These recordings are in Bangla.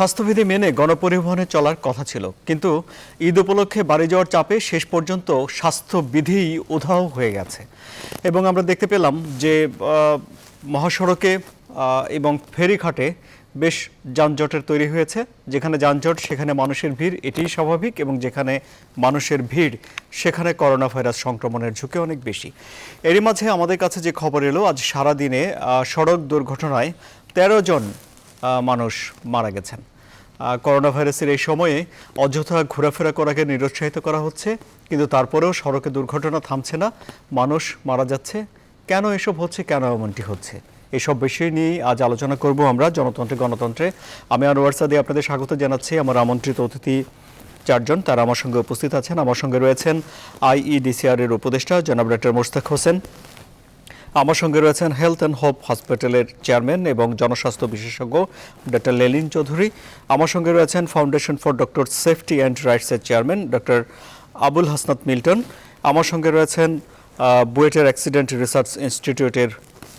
স্বাস্থ্যবিধি মেনে গণপরিবহনে চলার কথা ছিল, কিন্তু ঈদ উপলক্ষে বাড়ি যাওয়ার চাপে শেষ পর্যন্ত স্বাস্থ্যবিধিই উধাও হয়ে গেছে। এবং আমরা দেখতে পেলাম যে মহাসড়কে এবং ফেরিঘাটে বেশ যানজটের তৈরি হয়েছে। যেখানে যানজট সেখানে মানুষের ভিড়, এটিই স্বাভাবিক, এবং যেখানে মানুষের ভিড় সেখানে করোনা ভাইরাস সংক্রমণের ঝুঁকি অনেক বেশি। এরই মাঝে আমাদের কাছে যে খবর এলো, আজ সারাদিনে সড়ক দুর্ঘটনায় ১৩ জন মানুষ মারা গেছেন। করোনা ভাইরাসের এই সময়ে অযথা ঘোরাফেরা করাকে নিরুৎসাহিত করা হচ্ছে, কিন্তু তারপরেও সড়কে দুর্ঘটনা থামছে না, মানুষ মারা যাচ্ছে। কেন এসব হচ্ছে, কেন এমনটি হচ্ছে, এসব বিষয় নিয়েই আজ আলোচনা করব আমরা জনতন্ত্রে গণতন্ত্রে। আমি আনোয়ার সাদি আপনাদের স্বাগত জানাচ্ছি। আমার আমন্ত্রিত অতিথি চারজন, তারা আমার সঙ্গে উপস্থিত আছেন। আমার সঙ্গে রয়েছেন IEDCR এর উপদেষ্টা জনাব ডক্টর মোশতাক হোসেন। আমার সঙ্গে রয়েছেন হেলথ অ্যান্ড হোপ হসপিটালের চেয়ারম্যান এবং জনস্বাস্থ্য বিশেষজ্ঞ ডক্টর লেলিন চৌধুরী। আমার সঙ্গে রয়েছেন foundation for doctor safety and রাইটসের চেয়ারম্যান ডক্টর আবুল হাসনাত মিল্টন। আমার সঙ্গে রয়েছেন বুয়েটের অ্যাক্সিডেন্ট রিসার্চ ইনস্টিটিউটের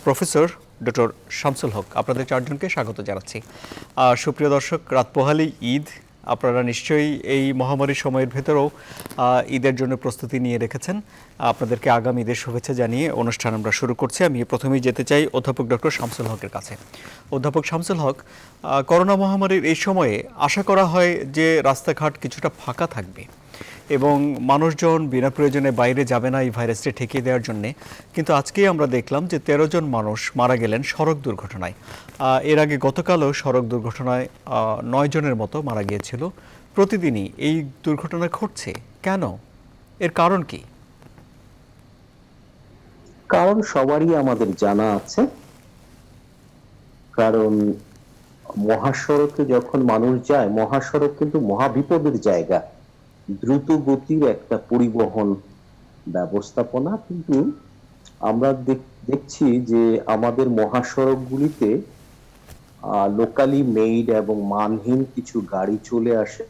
প্রফেসর ডক্টর শামসুল হক। আপনাদের চারজনকে স্বাগত জানাচ্ছি। সুপ্রিয় দর্শক, রাত পোহালেই ঈদ। আপনারা নিশ্চয়ই এই মহামারীর সময়ের ভেতরেও ঈদের জন্য প্রস্তুতি নিয়ে রেখেছেন। আপনাদেরকে আগামী ঈদের শুভেচ্ছা জানিয়ে অনুষ্ঠান আমরা শুরু করছি। আমি প্রথমেই যেতে চাই অধ্যাপক ডক্টর শামসুল হকের কাছে। অধ্যাপক শামসুল হক, করোনা মহামারীর এই সময়ে আশা করা হয় যে রাস্তাঘাট কিছুটা ফাঁকা থাকবে এবং মানুষজন বিনা প্রয়োজনে বাইরে যাবে না এই ভাইরাসটি ঠেকিয়ে দেওয়ার জন্যে, কিন্তু আজকেই আমরা দেখলাম যে ১৩ জন মানুষ মারা গেলেন সড়ক দুর্ঘটনায়। এর আগে গতকালও সড়ক দুর্ঘটনায় ৯ জনের মতো মারা গিয়েছিল। প্রতিদিনই এই দুর্ঘটনা ঘটছে কেন? এর কারণ কি? কারণ সবারই আমাদের জানা আছে। কারণ মহাসড়কে যখন মানুষ যায়, মহাসড়ক কিন্তু মহাবিপদের জায়গা, দ্রুত গতির একটা পরিবহন ব্যবস্থাপনা। কিন্তু আমরা দেখছি যে আমাদের মহাসড়কগুলিতে লোকালি মেড এবং মানহীন কিছু গাড়ি চলে আসে।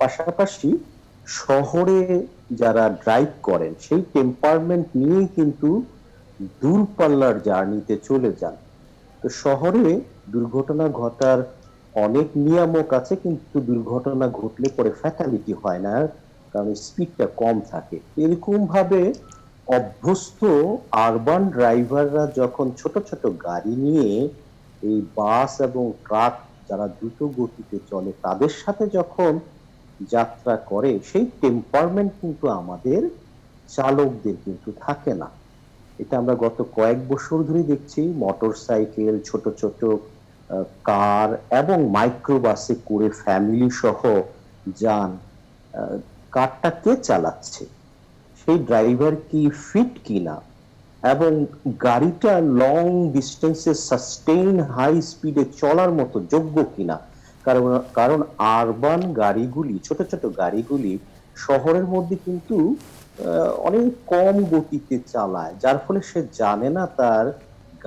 পাশাপাশি শহরে যারা ড্রাইভ করেন সেই টেম্পারমেন্ট নিয়েই কিন্তু দূরপাল্লার জার্নিতে চলে যান। তো শহরে দুর্ঘটনা ঘটার অনেক নিয়ামক আছে, কিন্তু দুর্ঘটনা ঘটলে পরে ফ্যাটালিটি হয় না, কারণ স্পিডটা কম থাকে। এরকম ভাবে অভ্যস্ত আরবান ড্রাইভাররা যখন ছোট ছোট গাড়ি নিয়ে এই বাস এবং ট্রাক যারা দ্রুত গতিতে চলে তাদের সাথে যখন যাত্রা করে, সেই টেম্পারমেন্ট কিন্তু আমাদের চালকদের কিন্তু থাকে না। এটা আমরা গত কয়েক বছর ধরে দেখছি। মোটর সাইকেল, ছোট ছোট কার এবং মাইক্রোবাসে করে ফ্যামিলি সহ যান। কারটা কে চালাচ্ছে, সেই ড্রাইভার কি ফিট কিনা, এবং গাড়িটা লং ডিস্টেন্সে সাস্টেইন হাই স্পিডে চলার মতো যোগ্য কিনা। কারণ কারণ আরবান গাড়িগুলি, ছোট ছোট গাড়িগুলি শহরের মধ্যে কিন্তু অনেক কম গতিতে চালায়, যার ফলে সে জানে না তার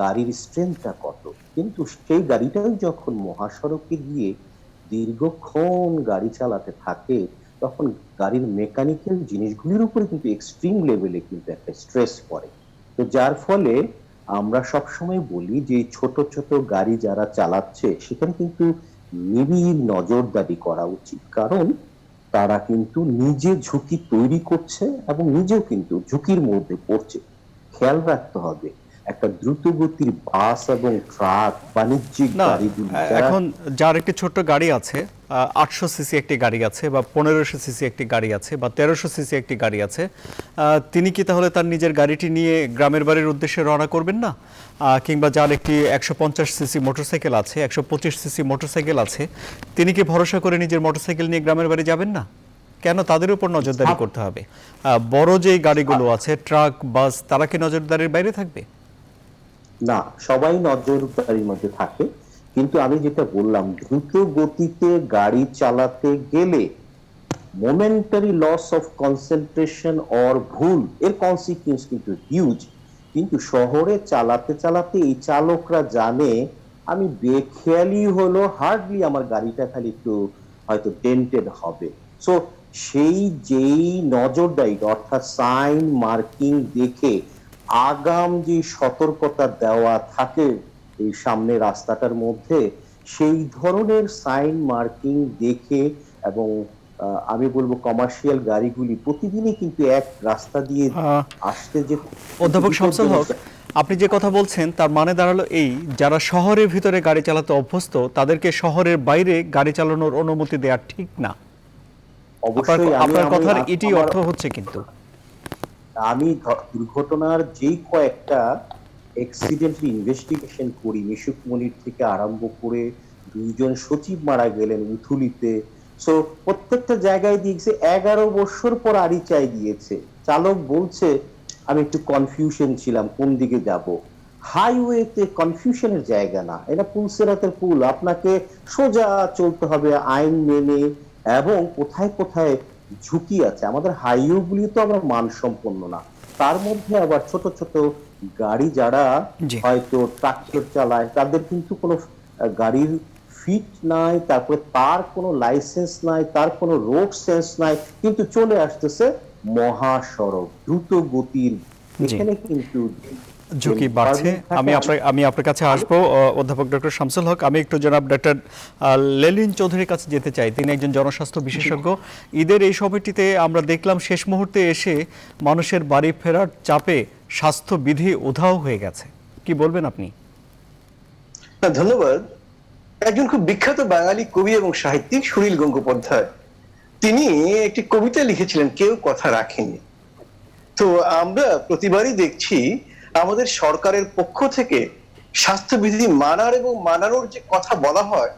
গাড়ির স্ট্রেংথটা কত। কিন্তু সেই গাড়িটাই যখন মহাসড়কে গিয়ে দীর্ঘক্ষণ গাড়ি চালাতে থাকে, তখন গাড়ির মেকানিক্যাল জিনিসগুলির উপরে কিন্তু এক্সট্রিম লেভেলে কিন্তু একটা স্ট্রেস পড়ে। তো যার ফলে আমরা সবসময় বলি যে ছোট ছোট গাড়ি যারা চালাচ্ছে সেখানে কিন্তু নিবিড় নজরদারি করা উচিত। কারণ তারা কিন্তু নিজে ঝুঁকি তৈরি করছে এবং নিজেও কিন্তু ঝুঁকির মধ্যে পড়ছে। খেয়াল রাখতে হবে, একটা দ্রুতগতির বাস এবং ট্রাক, বাণিজ্যিক গাড়িগুলি, এখন যার একটি ছোট্ট গাড়ি আছে, 800 সিসি একটি গাড়ি আছে, বা 1500 সিসি একটি গাড়ি আছে, বা 1300 সিসি একটি গাড়ি আছে, তিনি কি তাহলে তার নিজের গাড়িটি নিয়ে গ্রামের বাড়ির উদ্দেশ্যে রওনা করবেন না? কিংবা যার একটি 150 সিসি মোটরসাইকেল আছে, 125 সিসি মোটরসাইকেল আছে, তিনি কি ভরসা করে নিজের মোটরসাইকেল নিয়ে গ্রামের বাড়ি যাবেন না? কেন তাদের উপর নজরদারি করতে হবে? বড় যে গাড়িগুলো আছে, ট্রাক, বাস, তারা কি নজরদারির বাইরে থাকবে? না, সবাই নজরদারির মধ্যে থাকে। কিন্তু আমি যেটা বললাম, দ্রুত গতিতে গাড়ি চালাতে গেলে momentary loss of concentration or ভুল এর কনসিকুয়েন্স কিন্তু হিউজ। কিন্তু শহরে চালাতে চালাতে এই চালকরা জানে আমি বেখেয়ালি হলো হার্ডলি আমার গাড়িটা খালি একটু হয়তো ডেন্টেড হবে। সো সেই যেই নজরদারি, অর্থাৎ সাইন মার্কিং দেখে আগাম যে সতর্কতা দেওয়া থাকে এই সামনে রাস্তাটার মধ্যে, সেই ধরনের সাইন মার্কিং দেখে এবং আমি বলবো কমার্শিয়াল গাড়িগুলি প্রতিদিনই কিন্তু এক রাস্তা দিয়ে আহ, আসতে যে অধ্যাপক শামসুল হক, আপনি যে কথা বলছেন তার মানে দাঁড়ালো এই, যারা শহরের ভিতরে গাড়ি চালাতে অভ্যস্ত তাদেরকে শহরের বাইরে গাড়ি চালানোর অনুমতি দেওয়া ঠিক না। অবশ্যই আপনার কথার এটি অর্থ হচ্ছে কিন্তু আমি দুর্ঘটনার যেই কয়েকটা অ্যাক্সিডেন্টাল ইনভেস্টিগেশন করি, মিশুক মনির থেকে আরম্ভ করে 2জন সচিব মারা গেলেন উথুলিতে, সো প্রত্যেকটা জায়গায় দিয়েছে 11 বছর পর আরিচাই দিয়েছে। চালক বলছে আমি একটু কনফিউশন ছিলাম কোন দিকে যাব। হাইওয়েতে কনফিউশনের জায়গা না, এটা পুলসেরাতের পুল, আপনাকে সোজা চলতে হবে আইন মেনে। এবং কোথায় কোথায় ঝুঁকি আছে, আমাদের হাইওয়ে গুলি তো আমরা মানসম্পন্ন না, তার মধ্যে আবার ছোট ছোট গাড়ি যারা জি হয়তো ট্রাক্টর চালায় তাদের কিন্তু কোনো গাড়ির ফিট নাই, তারপরে তার কোনো লাইসেন্স নাই, তার কোনো রোড সেন্স নাই, কিন্তু চলে আসতেছে মহাসড়ক দ্রুত গতির, জি এখানে কিন্তু ঝুঁকি বাড়ছে। আমি আপনার কাছে আসবো অধ্যাপক ডক্টর শামসুল হক। আমি একটু জনাব ডক্টর লেলিন চৌধুরীর কাছে যেতে চাই, তিনি একজন জনস্বাস্থ্য বিশেষজ্ঞ। ঈদের এই সময়টিতে আমরা দেখলাম শেষ মুহূর্তে এসে মানুষের বাড়ি ফেরার চাপে স্বাস্থ্যবিধি উধাও হয়ে গেছে, কি বলবেন আপনি? ধন্যবাদ। একজন খুব বিখ্যাত বাঙালি কবি এবং সাহিত্যিক সুনীল গঙ্গোপাধ্যায়, তিনি একটি কবিতা লিখেছিলেন কেউ কথা রাখেনি। তো আমরা প্রতিবারই দেখছি আমাদের সরকারের পক্ষ থেকে স্বাস্থ্যবিধি মানার এবং মানানোর যে কথা বলা হয়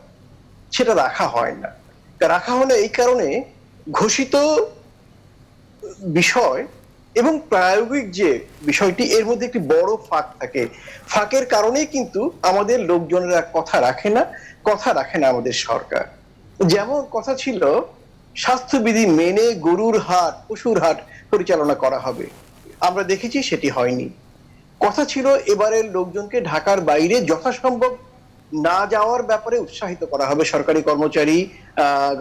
সেটা রাখা হয় না। রাখা হলে এই কারণে ঘোষিত বিষয় এবং প্রায়োগিক যে বিষয়টি এর মধ্যে একটি বড় ফাঁক থাকে। ফাঁকের কারণেই কিন্তু আমাদের লোকজনেরা কথা রাখে না, কথা রাখে না আমাদের সরকার। যেমন কথা ছিল স্বাস্থ্যবিধি মেনে গরুর হাট পশুর হাট পরিচালনা করা হবে, আমরা দেখেছি সেটি হয়নি। কথা ছিল এবারের লোকজনকে ঢাকার বাইরে যথাসম্ভব না যাওয়ার ব্যাপারে উৎসাহিত করা হবে, সরকারি কর্মচারী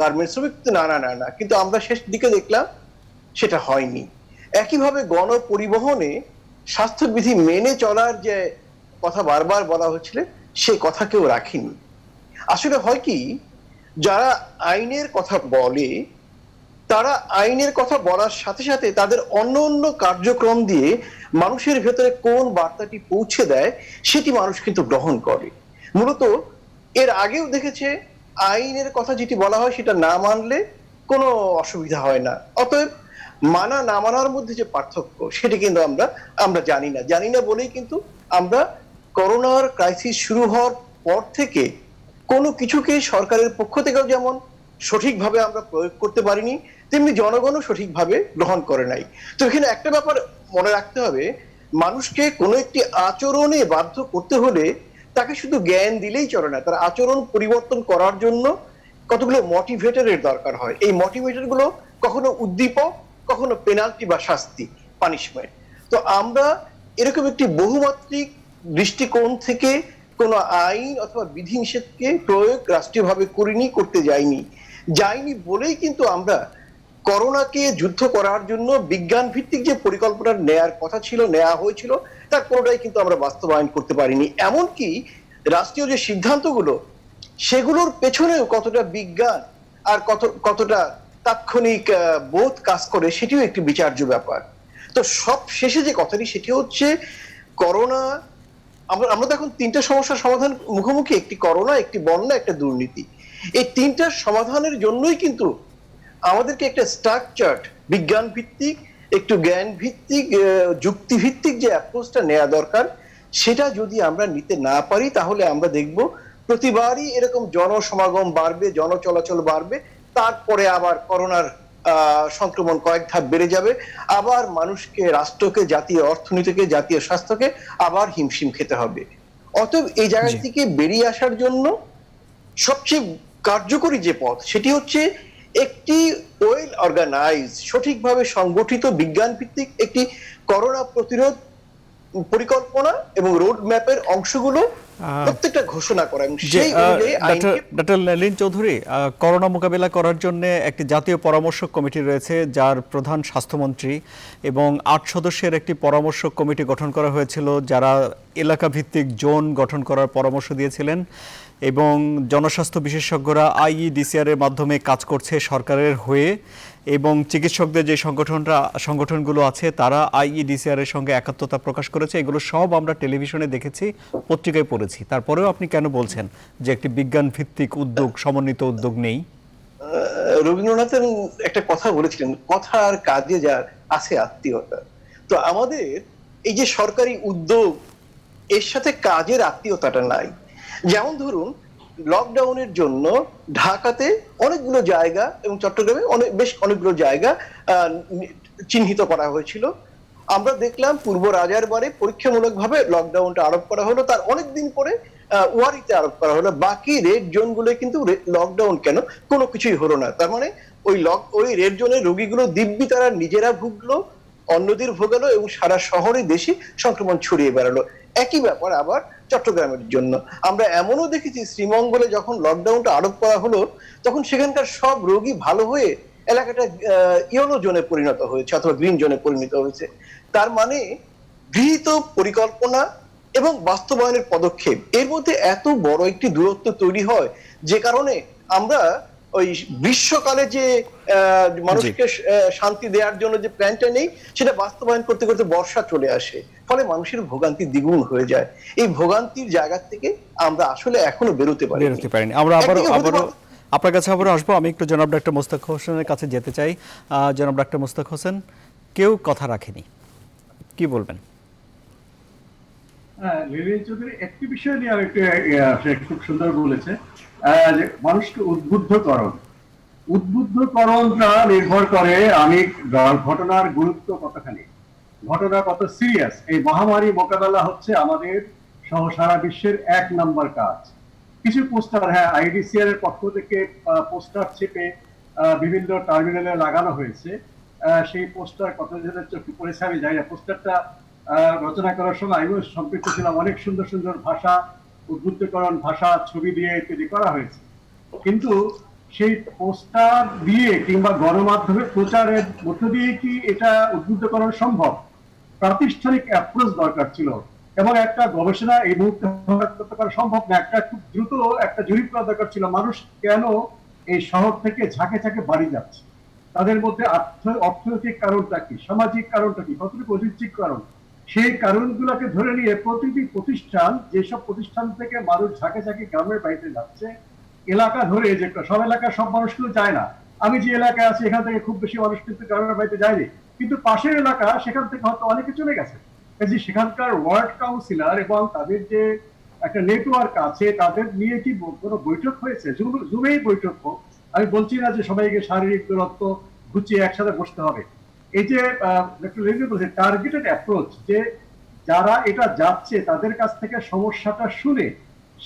গার্মেন্টস শ্রমিক, না না না না, কিন্তু আমরা শেষ দিকে দেখলাম সেটা হয়নি। একইভাবে গণপরিবহনে স্বাস্থ্যবিধি মেনে চলার যে কথা বারবার বলা হচ্ছিল সে কথা কেউ রাখেনি। আসলে হয় কি, যারা আইনের কথা বলে তারা আইনের কথা বলার সাথে সাথে তাদের অন্য অন্য কার্যক্রম দিয়ে মানুষের ভেতরে কোন বার্তাটি পৌঁছে দেয় সেটি মানুষ কিন্তু গ্রহণ করে। মূলত এর আগেও দেখেছে আইনের কথা যেটি বলা হয় সেটা না মানলে কোনো অসুবিধা হয় না। অতএব মানা না মানার মধ্যে যে পার্থক্য সেটি কিন্তু আমরা জানি না বলেই কিন্তু আমরা করোনার ক্রাইসিস শুরু হওয়ার পর থেকে কোনো কিছুকে সরকারের পক্ষ থেকেও যেমন সঠিকভাবে আমরা প্রয়োগ করতে পারিনি, তেমনি জনগণও সঠিকভাবে গ্রহণ করে নাই। তো এখানে একটা ব্যাপার মনে রাখতে হবে, মানুষকে কোনো একটি আচরণে বাধ্য করতে হলে তাকে শুধু জ্ঞান দিলেই চলে না, তার আচরণ পরিবর্তন করার জন্য কতগুলো মোটিভেটরের দরকার হয়। এই মোটিভেটর গুলো কখনো উদ্দীপক, কখনো পেনাল্টি বা শাস্তি, পানিশমেন্ট। তো আমরা এরকম একটি বহুমাত্রিক দৃষ্টিকোণ থেকে কোনো আইন অথবা বিধিনিষেধকে প্রয়োগ রাষ্ট্রীয়ভাবে করতে যাইনি বলেই কিন্তু আমরা করোনাকে যুদ্ধ করার জন্য বিজ্ঞান ভিত্তিক যে পরিকল্পনা নেওয়া হয়েছিল তার কোনোটাই কিন্তু আমরা বাস্তবায়ন করতে পারিনি। এমনকি রাষ্ট্রীয় যে সিদ্ধান্তগুলো সেগুলোর পেছনেও কতটা বিজ্ঞান আর কতটা তাৎক্ষণিক বোধ কাজ করে সেটিও একটি বিচার্য ব্যাপার। তো সব শেষে যে কথাটি সেটি হচ্ছে করোনা, আমরা তো এখন তিনটা সমস্যার সমাধান মুখোমুখি, একটি করোনা, একটি বন্যা, একটা দুর্নীতি। এই তিনটার সমাধানের জন্যই কিন্তু আমাদেরকে একটা স্ট্রাকচার্ড বিজ্ঞান ভিত্তিক, একটু জ্ঞান ভিত্তিক, যুক্তি ভিত্তিক যে অ্যাপ্রোচটা নেওয়া দরকার সেটা যদি আমরা নিতে না পারি তাহলে আমরা দেখব প্রতিবারই এরকম জনসমাগম বাড়বে, জনচলাচল বাড়বে, তারপরে আবার করোনার সংক্রমণ কয়েক ধাপ বেড়ে যাবে, আবার মানুষকে, রাষ্ট্রকে, জাতীয় অর্থনীতিকে, জাতীয় স্বাস্থ্যকে আবার হিমশিম খেতে হবে। অতএব এই জায়গা থেকে বেরিয়ে আসার জন্য সবচেয়ে কার্যকরী যে পথ সেটি হচ্ছে একটি ওয়েল অর্গানাইজ, সঠিকভাবে সংগঠিত বিজ্ঞান ভিত্তিক একটি করোনা প্রতিরোধ পরিকল্পনা এবং রোড ম্যাপের অংশগুলো প্রত্যেকটা ঘোষণা করা এবং সেই অনুযায়ী ডক্টর লেলিন চৌধুরী, করোনা মোকাবিলা করার জন্য একটি জাতীয় পরামর্শক কমিটি রয়েছে যার প্রধান স্বাস্থ্যমন্ত্রী, এবং ৮ সদস্যের একটি পরামর্শক কমিটি গঠন করা হয়েছিল যারা এলাকা ভিত্তিক জোন গঠন করার পরামর্শ দিয়েছিলেন। এবং জনস্বাস্থ্য বিশেষজ্ঞরা আইইডিসিআর এর মাধ্যমে কাজ করছে সরকারের হয়ে, এবং চিকিৎসকদের যে সংগঠনগুলো আছে তারা আইইডিসিআর এর সঙ্গে একাত্মতা প্রকাশ করেছে। এগুলো সব আমরা টেলিভিশনে দেখেছি, পত্রিকায় পড়েছি। তারপরেও আপনি কেন বলছেন যে একটি বিজ্ঞান ভিত্তিক উদ্যোগ, সমন্বিত উদ্যোগ নেই? রবীন্দ্রনাথের একটা কথা বলেছিলেন, কথা আর কাজে যার আছে আত্মীয়তা। তো আমাদের এই যে সরকারি উদ্যোগ, এর সাথে কাজের আত্মীয়তাটা নাই। যেমন ধরুন, লকডাউনের জন্য ঢাকাতে অনেকগুলো জায়গা এবং চট্টগ্রামে বেশ অনেকগুলো জায়গা চিহ্নিত করা হয়েছিল। আমরা দেখলাম পূর্ব রাজারবাড়ে পরীক্ষামূলকভাবে লকডাউনটা আরোপ করা হলো, তার অনেকদিন পরে ওয়ারিতে আরোপ করা হলো। বাকি রেড জোনগুলো কিন্তু লকডাউন কেন, কোনো কিছুই হলো না। তার মানে ওই রেড জোনের রোগীগুলো দিব্যি তারা নিজেরা ভুগলো, অন্যদের ভোগালো এবং সারা শহরে দেশে সংক্রমণ ছড়িয়ে বেড়ালো। একই ব্যাপার আবার চট্টগ্রামের জন্য। আমরা এমনও দেখেছি, শ্রীমঙ্গলে যখন লকডাউনটা আরোপ করা হলো, তখন সেখানকার সব রোগী ভালো হয়ে এলাকাটা ইয়েলো জোনে পরিণত হয়েছে অথবা গ্রিন জোনে পরিণত হয়েছে। তার মানে গৃহীত পরিকল্পনা এবং বাস্তবায়নের পদক্ষেপ, এর মধ্যে এত বড় একটি দূরত্ব তৈরি হয়, যে কারণে আমরা ওই গ্রীষ্মকালে যে মানুষকে শান্তি দেওয়ার জন্য যে প্ল্যানটা নেই, সেটা বাস্তবায়ন করতে করতে বর্ষা চলে আসে, ফলে মানুষের ভোগান্তি দ্বিগুণ হয়ে যায়। এই ভোগান্তির জায়গা থেকে আমরা আসলে এখনো বেরোতে পারিনি। আমরা আবারও আপনার কাছে আসবো। আমি একটু জনাব ডাক্তার মোস্তাক হোসেনের কাছে যেতে চাই। জনাব ডাক্তার মোস্তাক হোসেন, কেউ কথা রাখেনি, কি বলবেন? লিলিন চৌধুরী একটি বিষয় নিয়ে সে খুব সুন্দর বলেছে, যে মানুষকে উদ্বুদ্ধকরণটা নির্ভর করে আমি ঘটনার গুরুত্ব কতখানি, ঘটনা কত সিরিয়াস। এই মহামারী মোকাবেলা হচ্ছে আমাদের সহ সারা বিশ্বের 1 নম্বর কাজ। কিছু পোস্টার, আইডিসিআর এর পক্ষ থেকে পোস্টার চেপে বিভিন্ন টার্মিনালে লাগানো হয়েছে। সেই পোস্টার কত জনের চোখে পড়েছে আমি জানি না। পোস্টারটা রচনা করার সময় আমিও সম্পৃক্ত ছিলাম। অনেক সুন্দর সুন্দর ভাষা, উদ্বুদ্ধকরণ ভাষা, ছবি দিয়ে তৈরি করা হয়েছে। কিন্তু সেই পোস্টার দিয়ে কিংবা গণমাধ্যমে প্রচারের মধ্য দিয়ে কি এটা উদ্বুদ্ধকরণ সম্ভব? প্রাতিষ্ঠানিক অ্যাপ্রোচ দরকার ছিল, এবং একটা গবেষণা এই মুহূর্তে করতে করা সম্ভব না। একটা খুব দ্রুত একটা জরিপ করা দরকার ছিল, মানুষ কেন এই শহর থেকে ঝাঁকে ঝাঁকে বাড়ি যাচ্ছে, তাদের মধ্যে অর্থনৈতিক কারণটা কি, সামাজিক কারণটা কি, কতটুকু অধিক কারণ। সেই কারণগুলোকে ধরে নিয়ে প্রতিটি প্রতিষ্ঠান, যেসব প্রতিষ্ঠান থেকে মানুষ ঝাঁকে ঝাঁকে গ্রামের বাড়িতে যাচ্ছে, এলাকা ধরে, যে সব এলাকার সব মানুষগুলো যায় না। আমি যে এলাকায় আছি এখান থেকে খুব বেশি মানুষ কিন্তু গ্রামের বাড়িতে যায়নি, কিন্তু পাশের এলাকা সেখান থেকে হয়তো অনেকে চলে গেছে। যে সেখানকার ওয়ার্ড কাউন্সিলর এবং তাদের যে একটা নেটওয়ার্ক আছে, তাদের নিয়ে কি কোনো বৈঠক হয়েছে? জুমেই বৈঠক হোক, আমি বলছি না যে সবাইকে শারীরিক দূরত্ব গুছিয়ে একসাথে বসতে হবে। এই যে টার্গেটেড অ্যাপ্রোচ, যে যারা এটা যাচ্ছে তাদের কাছ থেকে সমস্যাটা শুনে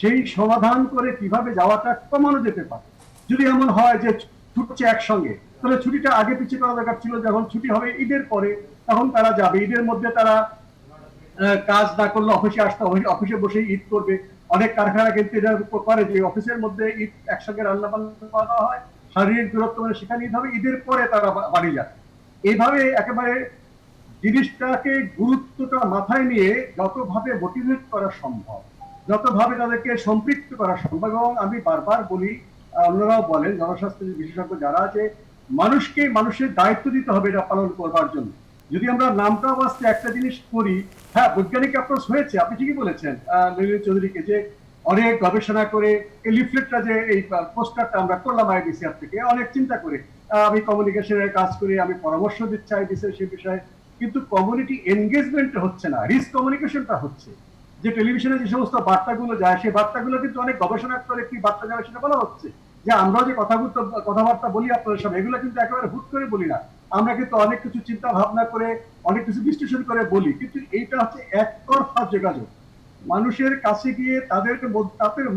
সেই সমাধান করে কিভাবে যাওয়াটা কমানো যেতে পারে। যদি এমন হয় যে ছুটছে একসঙ্গে, তাহলে ছুটিটা আগে পিছিয়ে করা দরকার ছিল। যখন ছুটি হবে ঈদের পরে, তখন তারা যাবে। ঈদের মধ্যে তারা কাজ না করলে অফিসে আসতে, অফিসে বসে ঈদ করবে। অনেক কারখানা কিন্তু এটা করে যে অফিসের মধ্যে ঈদ একসঙ্গে রান্না বান্না হয়, শারীরিক দূরত্ব মানে সেখানে ঈদ হবে, ঈদের পরে তারা বাড়ি যায়। এইভাবে একেবারে জিনিসটাকে গুরুত্বটা মাথায় নিয়ে যতভাবে মোটিভেট করা সম্ভব, যতভাবে তাদেরকে সম্পৃক্ত করা সম্ভব। এবং আমি বারবার বলি, অন্যরাও বলেন, জনস্বাস্থ্য বিশেষজ্ঞ যারা, যে মানুষকে মানুষের দায়িত্ব দিতে হবে এটা পালন করবার জন্য। যদি আমরা নামটা বাঁচতে একটা জিনিস করি, বৈজ্ঞানিক অ্যাপ্রোচ হয়েছে, আপনি ঠিকই বলেছেন লিলিন চৌধুরীকে, যে অনেক গবেষণা করে এই লিফলেটটা, যে এই পোস্টারটা আমরা করলাম আইডিসিআর থেকে, অনেক চিন্তা করে। আমি কমিউনিকেশনের কাজ করি, আমি পরামর্শ দিচ্ছি আইডিসিআর সেই বিষয়ে, কিন্তু কমিউনিটি এনগেজমেন্ট হচ্ছে না, রিস্ক কমিউনিকেশনটা হচ্ছে। যে টেলিভিশনে যে সমস্ত বার্তাগুলো যায়, সেই বার্তাগুলো কিন্তু অনেক গবেষণা করে কি বার্তা যাবে সেটা বলা হচ্ছে। যে আমরা যে কথাবার্তা বলি আপনাদের সামনে, এগুলো কিন্তু একেবারে হুট করে বলি না। আমরা কিন্তু অনেক কিছু চিন্তা ভাবনা করে, অনেক কিছু বিশ্লেষণ করে বলি, কিন্তু এইটা হচ্ছে একতরফা যোগাযোগ। মানুষের কাছে গিয়ে তাদের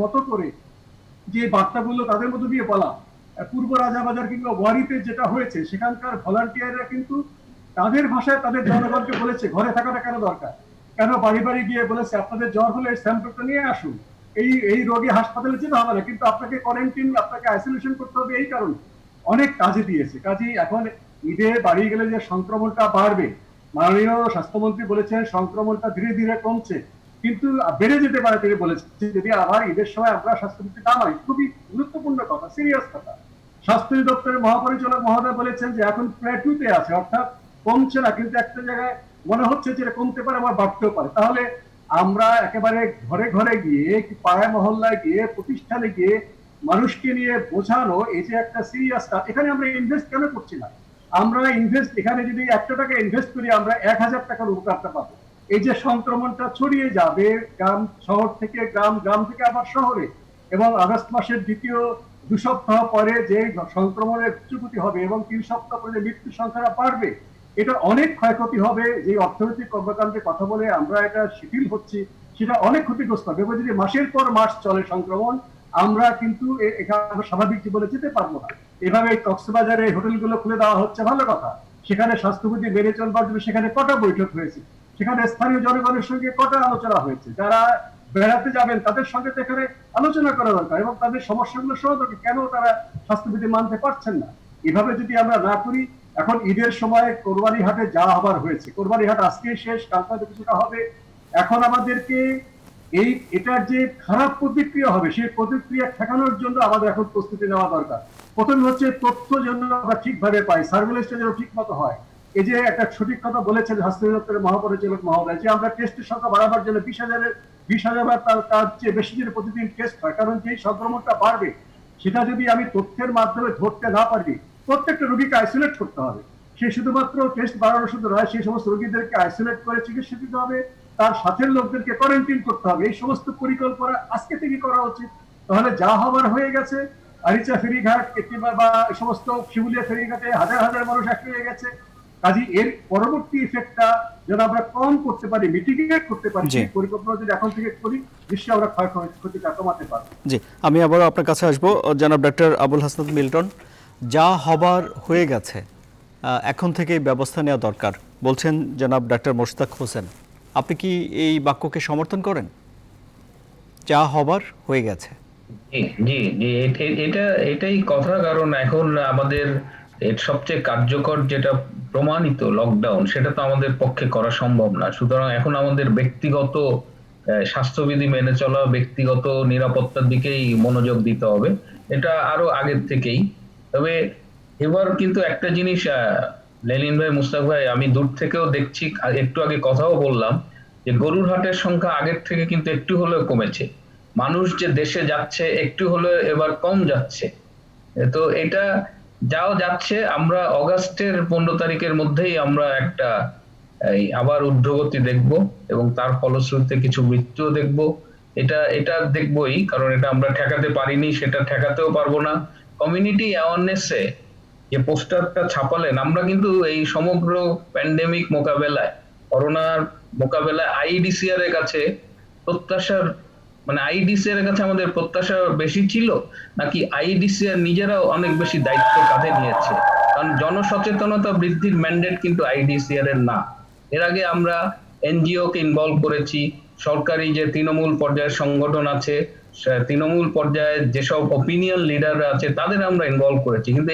মতো করে যে বার্তাগুলো তাদের মধ্যে দিয়ে বলা। পূর্ব রাজাবাজার কিংবা ওয়ারিতে যেটা হয়েছে, সেখানকার ভলান্টিয়াররা কিন্তু তাদের ভাষায় তাদের জনগণকে বলেছে ঘরে থাকাটা কেন দরকার, কেন বাড়ি বাড়ি গিয়ে বলেছে আপনাদের জ্বর হলে স্যাম্পলটা নিয়ে আসুন, এই রোগী হাসপাতালে যেতে হবে না, কিন্তু আপনাকে কোয়ারেন্টাইন, আপনাকে আইসোলেশন করতে হবে। এই কারণে অনেক কাজে দিয়েছে। কাজেই এখন ঈদে বাড়ি গেলে যে সংক্রমণটা বাড়বে, মাননীয় স্বাস্থ্যমন্ত্রী বলেছেন সংক্রমণটা ধীরে ধীরে কমছে, কিন্তু বেড়ে যেতে পারে তিনি বলেছেন যদি আবার ঈদের সময় আমরা স্বাস্থ্যবিধি নামাই। খুবই গুরুত্বপূর্ণ কথা, সিরিয়াস কথা। স্বাস্থ্য দপ্তরের মহাপরিচালক মহোদয় বলেছেন যে এখন প্লেটুতে আছে, অর্থাৎ কমছে না, কিন্তু একটা জায়গায় মনে হচ্ছে যে এটা কমতে পারে, আবার বাড়তেও পারে। তাহলে আমরা একেবারে ঘরে ঘরে গিয়ে, পাড়ায় মহল্লায় গিয়ে, প্রতিষ্ঠানে গিয়ে মানুষকে নিয়ে বোঝানো, এই যে একটা সিরিয়াস কাজ, এখানে আমরা ইনভেস্ট কেন করছি না? আমরা ইনভেস্ট, এখানে যদি 100 টাকা ইনভেস্ট করি আমরা 1000 টাকার উপকারটা পাবো। এই যে সংক্রমণটা ছড়িয়ে যাবে গ্রাম শহর থেকে, গ্রাম থেকে আবার শহরে, এবং আগস্ট মাসের দ্বিতীয় 2 সপ্তাহ পরে যে সংক্রমণের উচ্চগতি হবে এবং 3 সপ্তাহ পরে মৃত্যুর সংখ্যাটা বাড়বে, এটা অনেক ক্ষয়ক্ষতি হবে। যে অর্থনৈতিক কর্মকাণ্ডের কথা বলে আমরা এটা শিথিল হচ্ছি, সেটা অনেক ক্ষতিগ্রস্ত হবে। এবং যদি মাসের পর মাস চলে সংক্রমণ, আমরা কিন্তু এখানে স্বাভাবিক জীবনে যেতে পারবো না। এভাবে কক্সবাজারে হোটেলগুলো খুলে দেওয়া হচ্ছে, ভালো কথা। সেখানে স্বাস্থ্যবিধি মেনে চলবার জন্য সেখানে কটা বৈঠক হয়েছে, সেখানে স্থানীয় জনগণের সঙ্গে কটা আলোচনা হয়েছে, যারা বেড়াতে যাবেন তাদের সঙ্গে তো এখানে আলোচনা করা দরকার এবং তাদের সমস্যাগুলো শোনা দরকার, কেন তারা স্বাস্থ্যবিধি মানতে পারছেন না। এভাবে যদি আমরা না করি, এখন ঈদের সময় কোরবানি হাটে যা হবার হয়েছে, কোরবানি হাট আজকেই শেষ, কালকে কিছুটা হবে। এখন আমাদেরকে এটার যে খারাপ প্রতিক্রিয়া হবে, সেই প্রতিক্রিয়া ঠেকানোর জন্য আমাদের এখন প্রস্তুতি নেওয়া দরকার। প্রথমে হচ্ছে তথ্য যেন আমরা ঠিকভাবে পাই, সার্ভেলেন্সটা যেন ঠিক মতো হয়। এই যে একটা সঠিক কথা বলেছেন স্বাস্থ্য দপ্তরের মহাপরিচালক মহোদয়, যে আমরা টেস্টের সংখ্যা বাড়াবার জন্য 20,000 তার চেয়ে বেশি যেন প্রতিদিন টেস্ট হয়, কারণ যেই সংক্রমণটা বাড়বে সেটা যদি আমি তথ্যের মাধ্যমে ধরতে না পারি, প্রত্যেকটা রোগীকে আইসোলেট করতে হবে। সে শুধুমাত্র টেস্ট বাড়ানো শুধু নয়, সেই সমস্ত রোগীদেরকে আইসোলেট করে চিকিৎসা দিতে হবে, তার সাথের লোকদেরকে কোয়ারেন্টাইন করতে হবে। এই সমস্ত পরিকল্পনা আজকে থেকে করা উচিত। তাহলে যা হবার হয়ে গেছে, আরিচা ফেরিঘাট বা এই সমস্ত শিমুলিয়া ফেরিঘাটে হাজার হাজার মানুষ এক হয়ে গেছে, কাজে এর পরবর্তী ইফেক্টটা যেন আমরা কম করতে পারি, মিটিগেট করতে পারি, সেই পরিকল্পনা যদি এখন থেকে করি, নিশ্চয়ই আমরা ক্ষয়ক্ষতিটা কমাতে পারবো। জি, আমি আবারও আপনার কাছে আসবো। জনাব ডক্টর আবুল হাসনাত মিল্টন, যা হবার হয়ে গেছে, এখন থেকেই ব্যবস্থা নেওয়া দরকার বলছেন জনাব ডক্টর মোশতাক হোসেন। আপনি কি এই বাক্যকে সমর্থন করেন? যা হবার হয়ে গেছে। জি জি এটাই কথা। কারণ এখন আমাদের এর সবচেয়ে কার্যকর যেটা প্রমাণিত লকডাউন, সেটা তো আমাদের পক্ষে করা সম্ভব না। সুতরাং এখন আমাদের ব্যক্তিগত স্বাস্থ্যবিধি মেনে চলা, ব্যক্তিগত নিরাপত্তার দিকেই মনোযোগ দিতে হবে, এটা আরো আগের থেকেই। তবে এবার কিন্তু একটা জিনিস, লেলিন ভাই, মুস্তাক ভাই, আমি দূর থেকেও দেখছি, একটু আগে কথাও বললাম, যে গরুর হাটের সংখ্যা আগের থেকে কিন্তু একটু হলেও কমেছে। মানুষ যে দেশে যাচ্ছে একটু হলেও এবার কম যাচ্ছে। তো এটা যাও যাচ্ছে, আমরা অগাস্টের 15 তারিখের মধ্যেই আমরা একটা আবার ঊর্ধ্বগতি দেখব এবং তার ফলশ্রুতিতে কিছু মৃত্যুও দেখব। এটা দেখবই, কারণ এটা আমরা ঠেকাতে পারিনি, সেটা ঠেকাতেও পারবো না। কমিউনিটি অ্যাওয়ারনেসে যে পোস্টারটা ছাপালেন, আমরা কিন্তু এই সমগ্র প্যান্ডেমিক মোকাবেলায়, করোনার মোকাবেলায় আইডিসিআর এর কাছে প্রত্যাশার, মানে আইডিসিআর এর কাছে আমাদের প্রত্যাশা বেশি ছিল, নাকি আইডিসিআর নিজেরাও অনেক বেশি দায়িত্ব কাঁধে নিয়েছে? কারণ জনসচেতনতা বৃদ্ধির ম্যান্ডেট কিন্তু আইডিসিআর এর না। এর আগে আমরা এনজিও কে ইনভলভ করেছি, সরকারি যে তৃণমূল পর্যায়ের সংগঠন আছে, তৃণমূল পর্যায়ে যেসব অপিনিয়ন লিডাররা আছে, তাদের আমরা ইনভলভ করেছি। কিন্তু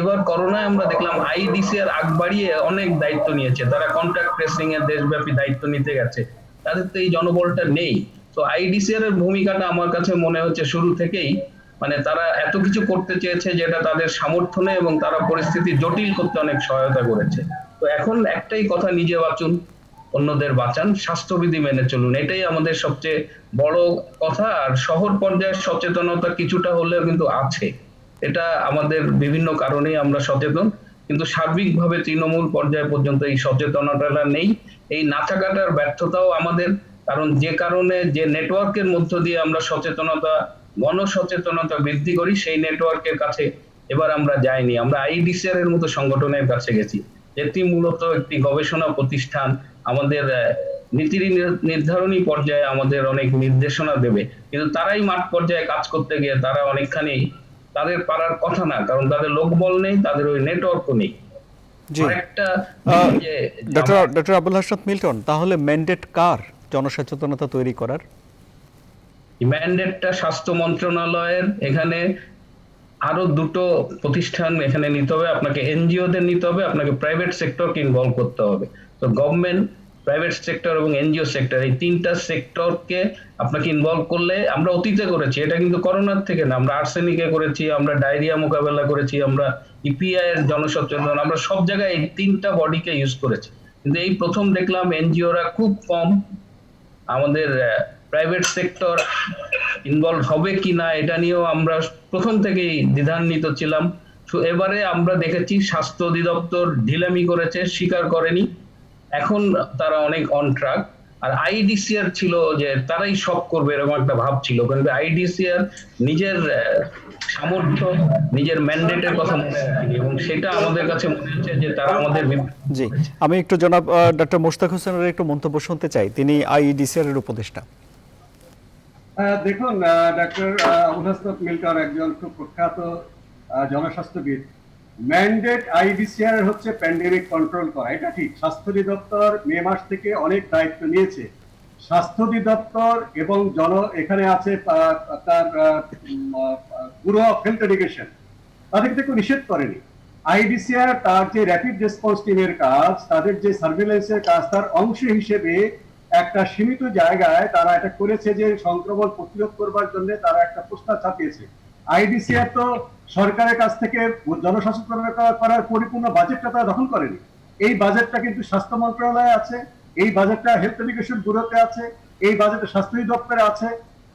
এবার করোনায় আমরা দেখলাম আইডিসিআর আগ বাড়িয়ে অনেক দায়িত্ব নিয়েছে, তারা কন্ট্যাক্ট ট্রেসিং এর দেশব্যাপী দায়িত্ব নিতে গেছে, তাদের তো এই জনবলটা নেই। তো আইডিসিআর এর ভূমিকাটা আমার কাছে মনে হচ্ছে শুরু থেকেই, মানে তারা এত কিছু করতে চেয়েছে যেটা তাদের সামর্থ্য নেই, এবং তারা পরিস্থিতি জটিল করতে অনেক সহায়তা করেছে। তো এখন একটাই কথা, নিজে বাঁচুন, অন্যদের বাঁচান, স্বাস্থ্যবিধি মেনে চলুন, এটাই আমাদের সবচেয়ে বড় কথা। আর শহর পর্যায়ের সচেতনতা কিছুটা হলেও কিন্তু আছে, এটা আমাদের বিভিন্ন কারণেই আমরা সচেতন, কিন্তু সার্বিকভাবে তৃণমূল পর্যায় পর্যন্ত এই সচেতনতাটা নেই। এই নাচাকাটার ব্যর্থতাও আমাদের, কারণ যে কারণে যে নেটওয়ার্কের মধ্য দিয়ে আমরা সচেতনতা, গণসচেতনতা বৃদ্ধি করি, সেই নেটওয়ার্কের কাছে এবার আমরা যাইনি। আমরা আইডিসিআর এর মতো সংগঠনের কাছে গেছি, যেটি মূলত একটি গবেষণা প্রতিষ্ঠান, আমাদের নীতি নির্ধারণী পর্যায়ে আমাদের অনেক নির্দেশনা দেবে, কিন্তু তারাই মাঠ পর্যায়ে কাজ করতে গিয়ে তারা অনেকখানি, তাদের পারার কথা না, কারণ তাদের লোকবল নেই, তাদের ওই নেটওয়ার্কও নেই। ডক্টর আবুল হাসনাত মিল্টন, তাহলে ম্যান্ডেট কার জনসচেতনতা তৈরি করার? ম্যান্ডেটটা স্বাস্থ্য মন্ত্রণালয়ের। এখানে আরো দুটো প্রতিষ্ঠান এখানে নিতে হবে, আপনাকে এনজিও দের নিতে হবে, আপনাকে প্রাইভেট সেক্টরকে ইনভলভ করতে হবে। তো গভর্নমেন্ট প্রাইভেট সেক্টর এবং এনজিও সেক্টর, এই তিনটা সেক্টরকে আপনাকে ইনভলভ করলে, আমরা অতীতে করেছি, এটা কিন্তু করোনার থেকে না, আমরা আর্সেনিকে করেছি, আমরা ডায়রিয়া মোকাবেলা করেছি, আমরা ইপিআই এর জনসচেতন, আমরা সব জায়গায় এই তিনটা বডিকে ইউজ করেছি। কিন্তু এই প্রথম দেখলাম এনজিওরা খুব কম, আমাদের প্রাইভেট সেক্টর ইনভলভ হবে কিনা এটা নিয়েও আমরা প্রথম থেকেই দ্বিধান্বিত ছিলাম। এবারে আমরা দেখেছি স্বাস্থ্য অধিদপ্তর ঢিলামি করেছে, স্বীকার করেনি, এখন তারা অনেক অন ট্রাক। আর আইডিসিআর ছিল যে তারাই সব করবে এরকম একটা ভাব ছিল, কিন্তু আইডিসিআর নিজের সামর্থ্য, নিজের ম্যান্ডেটের কথা মনে রাখেনি, এবং সেটা আমাদের কাছে মনে হচ্ছে যে তারা আমাদের জি, আমি একটু জনাব ডক্টর মোশতাক হোসেনের একটু মন্তব্য শুনতে চাই, তিনি আইইডিসিআর এর উপদেষ্টা। দেখুন, ডক্টর আবুল হাসনাত মিল্টন একজন খুব প্রখ্যাত জনস্বাস্থ্যবিদ। ম্যান্ডেট আইডিসিআর হচ্ছে প্যান্ডেমিক কন্ট্রোল করা, এটা ঠিক। স্বাস্থ্য অধিদপ্তর মে মাস থেকে অনেক দায়িত্ব নিয়েছে। স্বাস্থ্য অধিদপ্তর এবং এখানে আছে তার ব্যুরো অফ হেলথ এডুকেশন, তাদেরকে কেউ নিষেধ করেনি। আইডিসিআর তার যে র্যাপিড রেসপন্স টিমের কাজ, তাদের যে সার্ভেলেন্সের কাজ, তার অংশ হিসেবে একটা সীমিত জায়গায় তারা এটা করেছে যে সংক্রমণ প্রতিরোধ করবার জন্য তারা একটা প্রস্তাব ছাপিয়েছে। আইডিসিআর তো সরকারের কাছ থেকে জনসচেতনতা করার পরিপূর্ণ বাজেটটা তারা দখল করেনি। এই বাজেটটা কিন্তু স্বাস্থ্য মন্ত্রণালয়ে আছে, এই বাজেটটা হেলথ এডুকেশন ব্যুরোতে আছে, এই বাজেটটা স্বাস্থ্য দপ্তরে আছে।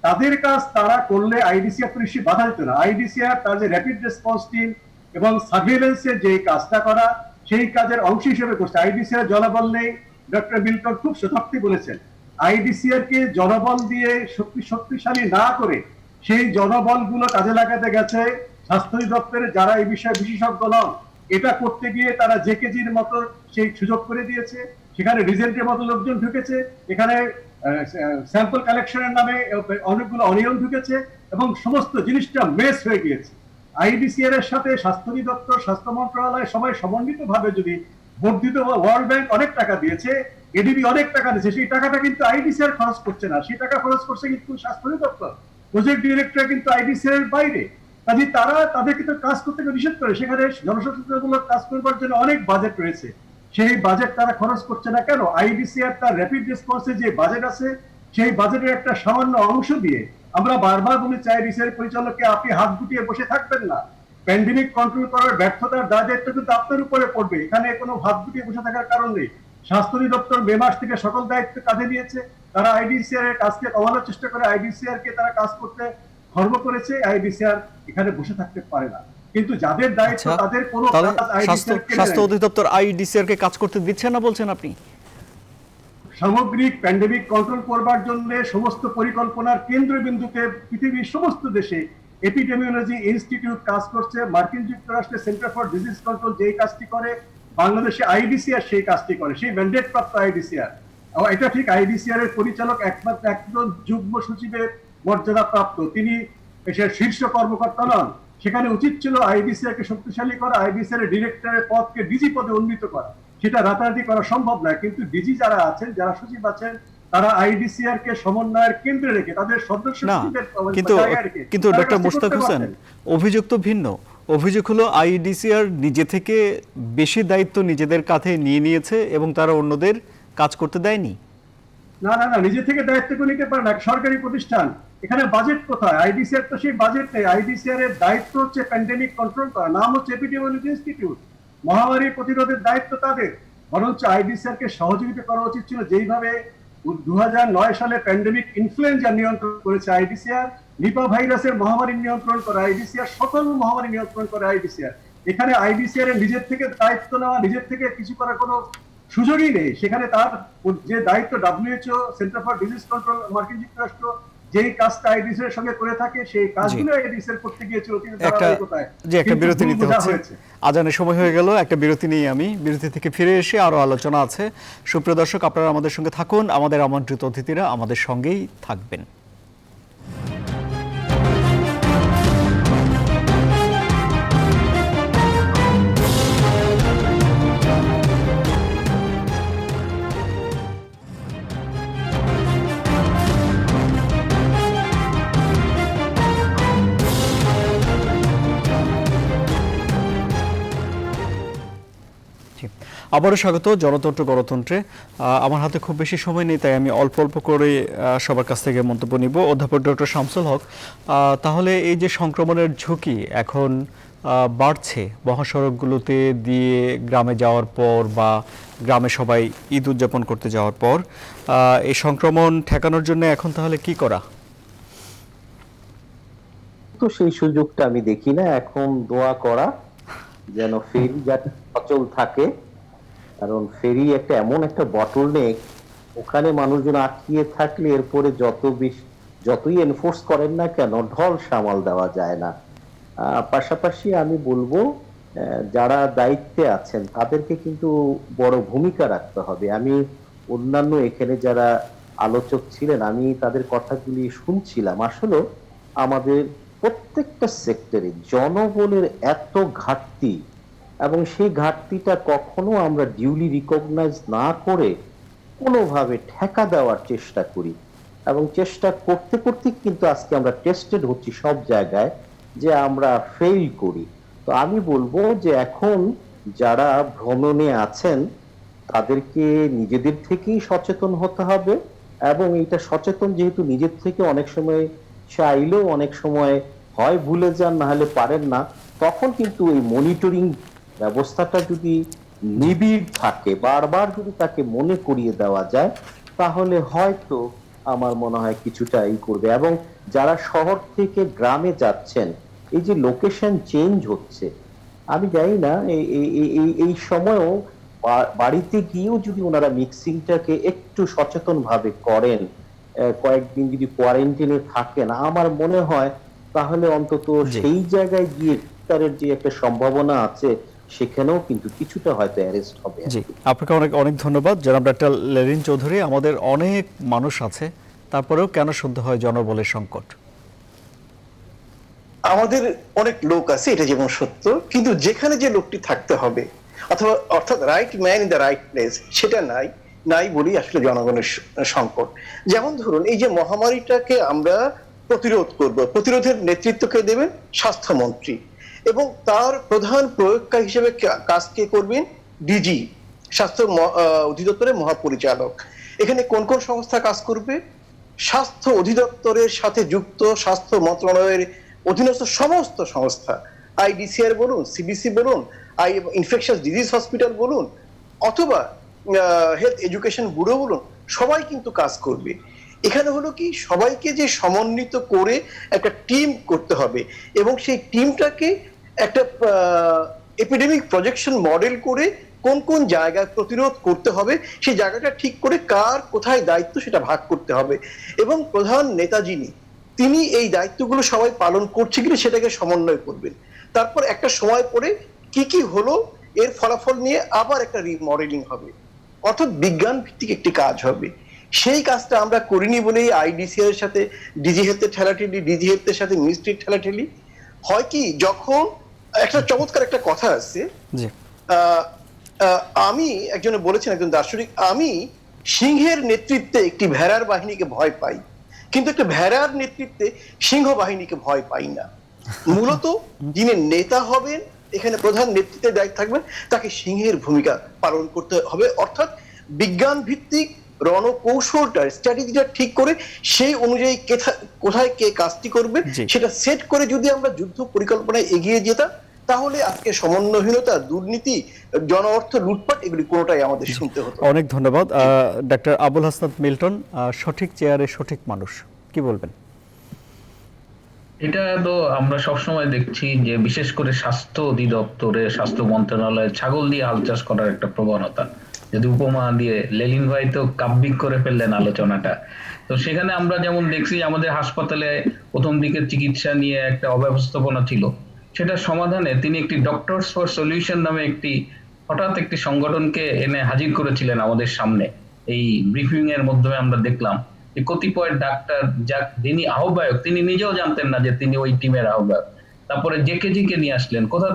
তাদের কাজ তারা করলে আইডিসিআর তো নিশ্চয়ই বাধা দিত না। আইডিসিআর তার যে র্যাপিড রেসপন্স টিম এবং সার্ভেলেন্সের যে কাজটা করা, সেই কাজের অংশ হিসেবে করছে। আইডিসিআর জনবল নেই, ডক্টর মিল্টন খুব সতর্কই বলেছেন। আইডিসিআর কে জনবল দিয়ে শক্তিশালী না করে সেই জনবলগুলো কাজে লাগাতে গেছে স্বাস্থ্য দপ্তরে যারা এই বিষয়ে বিশেষজ্ঞ নন। এটা করতে গিয়ে তারা জেকেজির মতো সেই সুযোগ করে দিয়েছে, সেখানে রিজেন্টের মতো লোকজন ঢুকেছে, এখানে স্যাম্পল কালেকশনের নামে অনেকগুলো অনিয়ম ঢুকেছে এবং সমস্ত জিনিসটা মেস হয়ে গিয়েছে। আইডিসিআর এর সাথে স্বাস্থ্য দপ্তর, স্বাস্থ্য মন্ত্রণালয় সবাই সমন্বিত ভাবে যদি বর্ধিত, ওয়ার্ল্ড ব্যাংক অনেক টাকা দিয়েছে, এডিবি অনেক টাকা দিয়েছে, সেই টাকাটা কিন্তু আইডিসিআর খরচ করছে না, সেই টাকা খরচ করছে কিন্তু স্বাস্থ্য দপ্তর। প্রজেক্ট ডিরেক্টর কিন্তু আইডিসিআর এর বাইরে, কাজে তারা তাদেরকে তো কাজ করতে নিষেধ করে। সেখানে জনসচেতনমূলক কাজ করবার জন্য অনেক বাজেট রয়েছে, সেই বাজেট তারা খরচ করছে না কেন? আইডিসিআর তার র্যাপিড রেসপন্সে যে বাজেট আছে, সেই বাজেটের একটা সামান্য অংশ দিয়ে আমরা বারবার বলে চাই আইডিসিআর পরিচালককে আপনি হাত গুটিয়ে বসে থাকবেন না। প্যান্ডেমিক কন্ট্রোল করার ব্যর্থতার দায় দায়িত্ব কিন্তু আপনার উপরে পড়বে, এখানে কোনো হাত গুটিয়ে বসে থাকার কারণ নেই। স্বাস্থ্য দপ্তর মে মাস থেকে সকল দায়িত্ব কাঁধে নিয়েছে, তারা আইডিসিআর এর কাজকে কমানোর চেষ্টা করে, আইডিসিআর কে তারা কাজ করতে খর্ব করেছে। আইডিসিআর এখানে বসে থাকতে পারে না, কিন্তু যাদের দায়িত্ব তাদের কোনো কাজ আইডিসিআর স্বাস্থ্য অধিদপ্তর আইডিসিআর কে কাজ করতে দিচ্ছে না বলছেন আপনি? সামগ্রিক প্যান্ডেমিক কন্ট্রোল করবার জন্য সমস্ত পরিকল্পনার কেন্দ্রবিন্দুতে পৃথিবীর সমস্ত দেশে এপিডেমিওলজি ইনস্টিটিউট কাজ করছে। মার্কিন যুক্তরাষ্ট্রের সেন্টার ফর ডিজিজ কন্ট্রোল যেই কাজটি করে, বাংলাদেশে আইডিসিআর সেই কাজটি করে, সেই ম্যান্ডেট প্রাপ্ত আইডিসিআর। এটা ঠিক, আইডিসিআর এর পরিচালক একমাত্র একজন যুগ্ম সচিবের মর্যাদা প্রাপ্ত, তিনি শীর্ষ কর্মকর্তা নন। সেখানে উচিত ছিল আইডিসিআর কে শক্তিশালী করা, আইডিসিআর এর ডিরেক্টরের পদকে ডিজি পদে উন্নীত করা। সেটা রাতারাতি করা সম্ভব নয়, কিন্তু ডিজি যারা আছেন, যারা সচিব আছেন, তারা আইডিসিআর কে সমন্বয়ের কেন্দ্রে রেখে তাদের সদস্য কিন্তু ডক্টর মোশতাক হোসেন, অভিযোগ তো ভিন্ন। অভিযোগ হলো আইডিসিআর নিজে থেকে বেশি দায়িত্ব নিজেদের কাঁধে নিয়ে নিয়েছে এবং তারা অন্যদের কাজ করতে দেয়নি। না না না, নিজে থেকে দায়িত্ব নিতে পারে না, সরকারি প্রতিষ্ঠান। এখানে বাজেট কোথায়? আইডিসিআর তো সেই বাজেট নেই। আইডিসিআর এর দায়িত্ব হচ্ছে প্যান্ডেমিক কন্ট্রোল করা, নাম হচ্ছে এপিডেমিওলজি ইনস্টিটিউট। মহামারী প্রতিরোধের দায়িত্ব তাদের। বরঞ্চ আইডিসিআর কে সহযোগিতা করা উচিত ছিল, যেইভাবে 2009 সালে প্যান্ডেমিক ইনফ্লুয়েঞ্জা নিয়ন্ত্রণ করেছে আইডিসিআর, নিপা ভাইরাসের মহামারী নিয়ন্ত্রণ করে আইডিসিআর, সকল মহামারী নিয়ন্ত্রণ করে আইডিসিআর। এখানে আইডিসিআর এর নিজের থেকে দায়িত্ব নেওয়া, নিজের থেকে কিছু করার কোনো সুযোগই নেই। সেখানে তার যে দায়িত্ব WHO, centre for disease control, মার্কিন যুক্তরাষ্ট্র যেই কাজটা আইডিসিআর এর সঙ্গে করে থাকে, সেই কাজগুলো আইডিসিআর করতে গিয়েছিল। একটা বিরতি নিতে হচ্ছে, আজানের সময় হয়ে গেল, একটা বিরতি নিয়ে আমি বিরতি থেকে ফিরে এসে আরো আলোচনা আছে। সুপ্রিয় দর্শক, আপনারা আমাদের সঙ্গে থাকুন, আমাদের আমন্ত্রিত অতিথিরা আমাদের সঙ্গেই থাকবেন। আবারও স্বাগত জনতন্ত্র গণতন্ত্রে। আমার হাতে খুব বেশি সময় নেই, তাই আমি অল্প অল্প করে সবার কাছ থেকে মন্তব্য নিব। অধ্যাপক ডক্টর শামসুল হক, তাহলে এই যে সংক্রমণের ঝুঁকি এখন বাড়ছে মহাসড়কগুলোতে দিয়ে গ্রামে যাওয়ার পর বা গ্রামে সবাই ঈদ উদযাপন করতে যাওয়ার পর, এই সংক্রমণ ঠেকানোর জন্য এখন তাহলে কি করা? তো সেই সুযোগটা আমি দেখি না, এখন দোয়া করা যেন ফেরি যাতে সচল থাকে, কারণ ফেরি একটা এমন একটা বটলনেক, ওখানে মানুষজন আটকিয়ে থাকলে এরপরে যতই এনফোর্স করেন না কেন ঢল সামাল দেওয়া যায় না। পাশাপাশি আমি বলবো যারা দায়িত্বে আছেন তাদেরকে কিন্তু বড় ভূমিকা রাখতে হবে। আমি অন্যান্য এখানে যারা আলোচক ছিলেন আমি তাদের কথাগুলি শুনছিলাম, আসলে আমাদের প্রত্যেকটা সেক্টরে জনবলের এত ঘাটতি, এবং সেই ঘাটতিটা কখনো আমরা ডিউলি রিকগনাইজ না করে কোনোভাবে ঠেকা দেওয়ার চেষ্টা করি, এবং চেষ্টা করতে করতে কিন্তু আজকে আমরা টেস্টেড হচ্ছি সব জায়গায় যে আমরা ফেল করি। তো আমি বলবো যে এখন যারা ভ্রমণে আছেন তাদেরকে নিজেদের থেকেই সচেতন হতে হবে, এবং এটা সচেতন যেহেতু নিজের থেকে অনেক সময় চাইলেও অনেক সময় হয় ভুলে যান না হলে পারেন না, তখন কিন্তু এই মনিটরিং ব্যবস্থাটা যদি নিবিড় থাকে, বারবার যদি তাকে মনে করিয়ে দেওয়া যায়, তাহলে হয়তো আমার মনে হয় কিছুটা করবে। এবং যারা শহর থেকে গ্রামে যাচ্ছেন, এই যে লোকেশন চেঞ্জ হচ্ছে, আমি জানি না এই সময়ও বাড়িতে গিয়েও যদি ওনারা মিক্সিংটাকে একটু সচেতন ভাবে করেন, কয়েকদিন যদি কোয়ারেন্টাইনে থাকেন, আমার মনে হয় তাহলে অন্তত সেই জায়গায় গিয়ে তার যে একটা সম্ভাবনা আছে সেখানেও কিন্তু কিছুটা হয়তো অ্যারেস্ট হবে। জি, আপনাকে অনেক অনেক ধন্যবাদ জনাব ডাক্তার লেলিন চৌধুরী। আমাদের অনেক মানুষ আছে, তারপরেও কেন শুনতে হয় জনবলের সংকট? আমাদের অনেক লোক আছে, এটা যেমন সত্য, কিন্তু যেখানে যে লোকটি থাকতে হবে অথবা অর্থাৎ right man in the right place, সেটা নাই বলি আসলে জনগণের সংকট। যেমন ধরুন এই যে মহামারীটাকে আমরা প্রতিরোধ করব, প্রতিরোধের নেতৃত্বকে দেবেন স্বাস্থ্যমন্ত্রী, এবং তার প্রধান প্রয়োগকারী হিসেবে কাজ কে করবেন? ডিজি, স্বাস্থ্য অধিদপ্তরের মহাপরিচালক। এখানে কোন কোন সংস্থা কাজ করবে? স্বাস্থ্য অধিদপ্তরের সাথে যুক্ত স্বাস্থ্য মন্ত্রণালয়ের অধীনস্থ সমস্ত সংস্থা, আইডিসিআর বলুন, সিবিসি বলুন, ইনফেকশাস ডিজিজ হসপিটাল বলুন, অথবা হেলথ এডুকেশন ব্যুরো বলুন, সবাই কিন্তু কাজ করবে। এখানে হলো কি, সবাইকে যে সমন্বিত করে একটা টিম করতে হবে, এবং সেই টিমটাকে একটা এপিডেমিক প্রজেকশন মডেল করে কোন কোন জায়গায় প্রতিরোধ করতে হবে সেই জায়গাটা ঠিক করে কার কোথায় দায়িত্ব সেটা ভাগ করতে হবে, এবং প্রধান নেতা যিনি তিনি এই দায়িত্বগুলো সবাই পালন করছে কিনা সেটাকে সমন্বয় করবেন। তারপর একটা সময় পরে কি কি হলো এর ফলাফল নিয়ে আবার একটা রিমডেলিং হবে, অর্থাৎ বিজ্ঞান ভিত্তিক একটি কাজ হবে। সেই কাজটা আমরা করিনি বলেই আইডিসিআর এর সাথে ডিজি হেলথের ঠেলাঠেলি, ডিজি হেলথের সাথে মিনিস্ট্রির ঠেলাঠেলি হয়। কি যখন একটা চমৎকার একটা কথা আছে, আমি একজনে বলেছেন, একজন দার্শনিক, আমি সিংহের নেতৃত্বে একটি ভেড়ার বাহিনীকে ভয় পাই, কিন্তু একটা ভেড়ার নেতৃত্বে সিংহ বাহিনীকে ভয় পাই না। মূলত যিনি নেতা হবেন, এখানে প্রধান নেতৃত্বের দায়িত্ব থাকবেন, তাকে সিংহের ভূমিকা পালন করতে হবে, অর্থাৎ বিজ্ঞান ভিত্তিক রণকৌশলটা, স্ট্র্যাটেজিটা ঠিক করে সেই অনুযায়ী কোথায় কে কাজটি করবে সেটা সেট করে যদি আমরা যুদ্ধ পরিকল্পনায় এগিয়ে যেতাম, তাহলে আজকে সমন্বয়হীনতা, দুর্নীতি, জন অর্থ লুটপাট এগুলি কোনোটাই আমাদের শুনতে হতো। অনেক ধন্যবাদ ডাক্তার আবুল হাসনাত মিল্টন। সঠিক চেয়ারে সঠিক মানুষ, কি বলবেন? এটা তো আমরা সবসময় দেখছি যে বিশেষ করে স্বাস্থ্য অধিদপ্তরে, স্বাস্থ্য মন্ত্রণালয়ে ছাগল দিয়ে হাল চাষ করার একটা প্রবণতা, যদি উপমা দিয়ে লেলিন ভাই তো কাব্যিক করে ফেললেন আলোচনাটা। তো সেখানে আমরা যেমন দেখছি আমাদের হাসপাতালে প্রথম দিকের চিকিৎসা নিয়ে একটা অব্যবস্থাপনা ছিল, সেটা সমাধানে তিনি একটি ডক্টরস ফর সলিউশন নামে হঠাৎ একটি সংগঠনকে এনে হাজির করেছিলেন আমাদের সামনে। এই ব্রিফিং এর মাধ্যমে আমরা দেখলাম যে কতিপয় ডাক্তার, যিনি আহ্বায়ক, তিনি নিজেও জানতেন না যে তিনি ওই টিমের আহ্বায়ক। তারপরে জেকেজিকে নিয়ে আসলেন, কোথা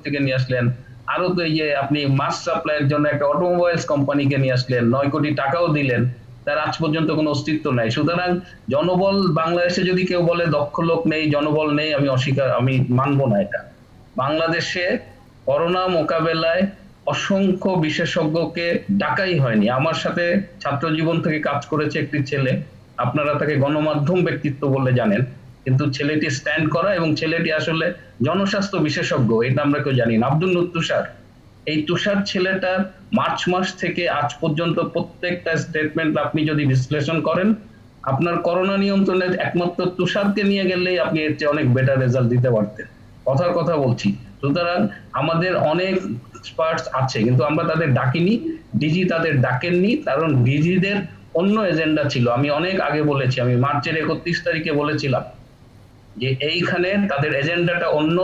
থেকে নিয়ে আসলেন, আরো তো এই যে আপনি মাস সাপ্লাইয়ের জন্য একটা অটোমোবাইলস কোম্পানিকে নিয়ে আসলেন, 9 কোটি টাকাও দিলেন, তার আজ পর্যন্ত কোনো অস্তিত্ব নাই। সুতরাং জনবল বাংলাদেশে যদি কেউ বলে দক্ষ লোক নেই, জনবল নেই, আমি মানবো না এটা। বাংলাদেশে করোনা মোকাবেলায় অসংখ্য বিশেষজ্ঞকে ডাকাই হয়নি। আমার সাথে ছাত্র জীবন থেকে কাজ করেছে একটি ছেলে, আপনারা তাকে গণমাধ্যম ব্যক্তিত্ব বলে জানেন, কিন্তু ছেলেটি স্ট্যান্ড করা এবং ছেলেটি আসলে জনস্বাস্থ্য বিশেষজ্ঞ, এটা আমরা কেউ জানি না। আব্দুল নূর তুষার, এই তুষার ছেলেটা মার্চ মাস থেকে আজ পর্যন্ত প্রত্যেকটা স্টেটমেন্ট আপনি যদি বিশ্লেষণ করেন, আপনার করোনা নিয়ন্ত্রণে একমাত্র তুষারকে নিয়ে গেলেই আপনি এর চেয়ে অনেক বেটার রেজাল্ট দিতে পারতেন। কথার কথা বলছি। সুতরাং আমাদের অনেক এক্সপার্টস আছে, কিন্তু আমরা তাদের ডাকিনি, ডিজি তাদের ডাকেননি, কারণ ডিজিদের অন্য এজেন্ডা ছিল। আমি অনেক আগে বলেছি, আমি মার্চের 31 তারিখে বলেছিলাম যে এইখানে তাদের এজেন্ডাটা অন্য।